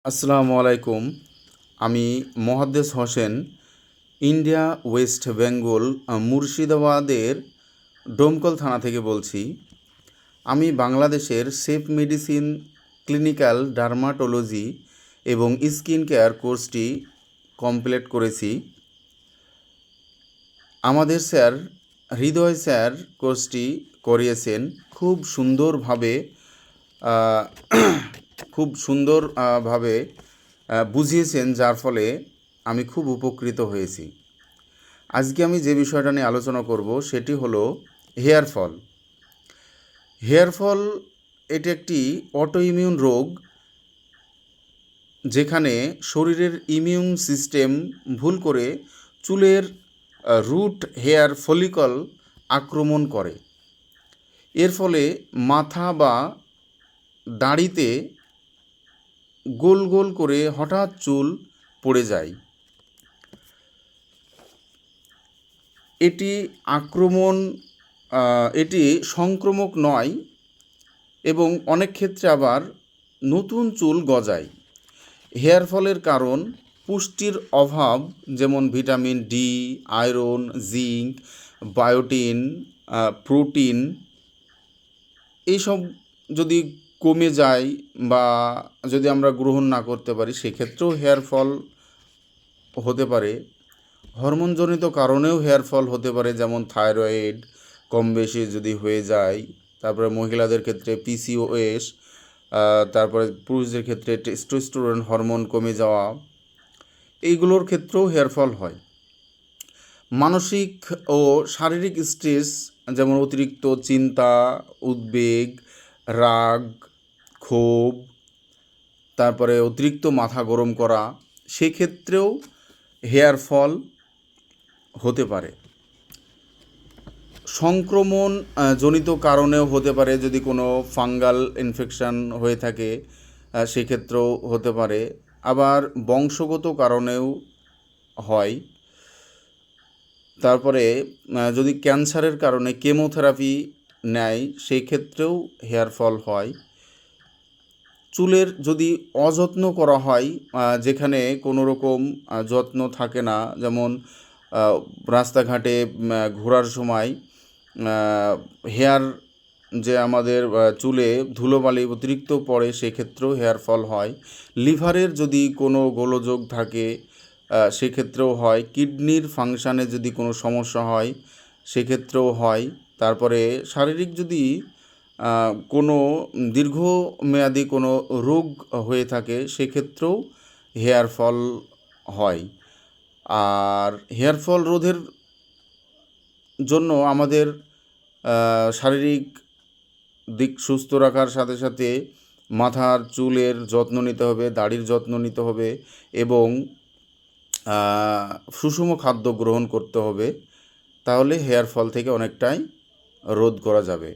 আসসালামু আলাইকুম। আমি মোহাদ্দেস হোসেন ইন্ডিয়া ওয়েস্ট বেঙ্গল মুর্শিদাবাদের ডোমকল থানা থেকে বলছি। আমি বাংলাদেশের সেফ মেডিসিন ক্লিনিক্যাল ডার্মাটোলজি এবং স্কিন কেয়ার কোর্সটি কমপ্লিট করেছি। আমাদের স্যার হৃদয় স্যার কোর্সটি করিয়েছেন খুব সুন্দরভাবে আহ, খুব সুন্দরভাবে বুঝিয়েছেন, যার ফলে আমি খুব উপকৃত হয়েছি। আজকে আমি যে বিষয়টা নিয়ে আলোচনা করব সেটি হলো হেয়ার ফল। হেয়ার ফল এটি একটি অটো ইমিউন রোগ, যেখানে শরীরের ইমিউন সিস্টেম ভুল করে চুলের রুট হেয়ার ফলিকল আক্রমণ করে। এর ফলে মাথা বা দাড়িতে গোল গোল করে হঠাৎ চুল পড়ে যায়। এটি এটি সংক্রামক নয় এবং অনেক ক্ষেত্রে আবার নতুন চুল গজায়। হেয়ার ফলের কারণ পুষ্টির অভাব, যেমন vitamin D, iron, zinc, বায়োটিন, protein, এইসব যদি কমে যায় বা যদি আমরা গ্রহণ না করতে পারি, সেক্ষেত্রেও হেয়ার ফল হতে পারে। হরমোনজনিত কারণেও হেয়ার ফল হতে পারে, যেমন থাইরয়েড কম বেশি যদি হয়ে যায়, তারপরে মহিলাদের ক্ষেত্রে পিসিওএস, তারপরে পুরুষদের ক্ষেত্রে টেস্টোস্টেরন হরমোন কমে যাওয়া, এইগুলোর ক্ষেত্রেও হেয়ার ফল হয়। মানসিক ও শারীরিক স্ট্রেস, যেমন অতিরিক্ত চিন্তা, উদ্বেগ, রাগ, ক্ষোভ, তারপরে অতিরিক্ত মাথা গরম করা, সেক্ষেত্রেও হেয়ার ফল হতে পারে। সংক্রমণ জনিত কারণেও হতে পারে, যদি কোনো ফাঙ্গাল ইনফেকশান হয়ে থাকে সেক্ষেত্রেও হতে পারে। আবার বংশগত কারণেও হয়। তারপরে যদি ক্যান্সারের কারণে কেমোথেরাপি নেয়, সেই ক্ষেত্রেও হেয়ার ফল হয়। চুলের যদি অযত্ন করা হয়, যেখানে কোনো রকম যত্ন থাকে না, যেমন রাস্তাঘাটে ঘোরার সময় হেয়ার যে আমাদের চুলে ধুলোবালি অতিরিক্ত পড়ে, সেক্ষেত্রেও হেয়ার ফল হয়। লিভারের যদি কোনো গোলযোগ থাকে সেক্ষেত্রেও হয়। কিডনির ফাংশানে যদি কোনো সমস্যা হয় সেক্ষেত্রেও হয়। তারপরে শারীরিক যদি কোনো দীর্ঘমেয়াদী কোনো রোগ হয়ে থাকে, সেক্ষেত্রেও হেয়ার ফল হয়। আর হেয়ার ফল রোধের জন্য আমাদের শারীরিক দিক সুস্থ রাখার সাথে সাথে মাথার চুলের যত্ন নিতে হবে, দাড়ির যত্ন নিতে হবে এবং সুষম খাদ্য গ্রহণ করতে হবে। তাহলে হেয়ার ফল থেকে অনেকটাই রোধ করা যাবে।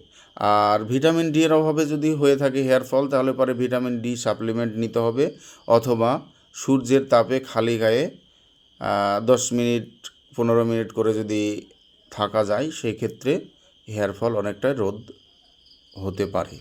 আর ভিটামিন ডি এর অভাবে যদি হয়ে থাকে হেয়ার ফল, তাহলে পরে ভিটামিন ডি সাপ্লিমেন্ট নিতে হবে, অথবা সূর্যের তাপে খালি গায়ে 10 মিনিট 15 মিনিট করে যদি থাকা যায়, সেই ক্ষেত্রে হেয়ার ফল অনেকটাই রোধ হতে পারে।